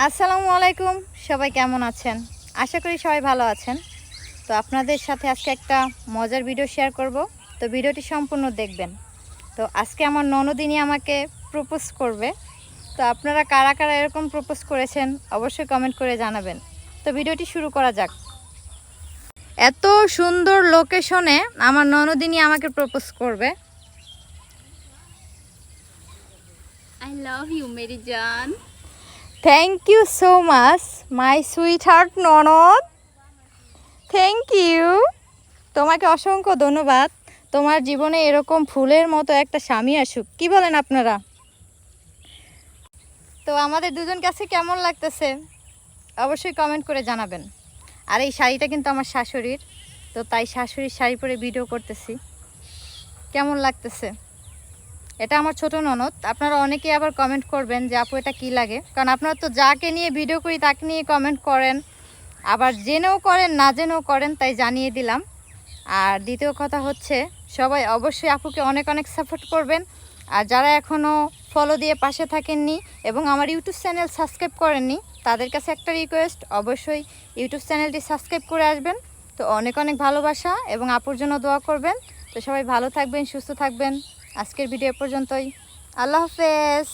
আসসালামু আলাইকুম, সবাই কেমন আছেন? আশা করি সবাই ভালো আছেন। তো আপনাদের সাথে আজকে একটা মজার ভিডিও শেয়ার করব। তো ভিডিওটি সম্পূর্ণ দেখবেন। তো আজকে আমার ননদিনী আমাকে প্রপোজ করবে। তো আপনারা কারা কারা এরকম প্রপোজ করেছেন অবশ্যই কমেন্ট করে জানাবেন। তো ভিডিওটি শুরু করা যাক। এত সুন্দর লোকেশনে আমার ননদিনী আমাকে প্রপোজ করবে। I love you, मेरी जान। Thank you so much my sweetheart ননদ। থ্যাংক ইউ, তোমাকে অসংখ্য ধন্যবাদ। তোমার জীবনে এরকম ফুলের মতো একটা স্বামী আসুক, কি বলেন আপনারা? তো আমাদের দুজন কাছে কেমন লাগতেছে অবশ্যই কমেন্ট করে জানাবেন। আর এই শাড়িটা কিন্তু আমার শাশুড়ির, তো তাই শাশুড়ির শাড়ি পরে ভিডিও করতেছি। কেমন লাগতেছে? এটা আমার ছোট ননদ। আপনারা অনেকেই আবার কমেন্ট করবেন যে আপু এটা কী লাগে, কারণ আপনারা তো যাকে নিয়ে ভিডিও করি তাকে নিয়ে কমেন্ট করেন, আবার জেনেও করেন না জেনেও করেন, তাই জানিয়ে দিলাম। আর দ্বিতীয় কথা হচ্ছে, সবাই অবশ্যই আপুকে অনেক অনেক সাপোর্ট করবেন। আর যারা এখনও ফলো দিয়ে পাশে থাকেননি এবং আমার ইউটিউব চ্যানেল সাবস্ক্রাইব করেননি, তাদের কাছে একটা রিকোয়েস্ট, অবশ্যই ইউটিউব চ্যানেলটি সাবস্ক্রাইব করে আসবেন। তো অনেক অনেক ভালোবাসা এবং আপুর জন্য দোয়া করবেন। তো সবাই ভালো থাকবেন, সুস্থ থাকবেন। আজকের ভিডিও পর্যন্তই। আল্লাহ হাফেজ।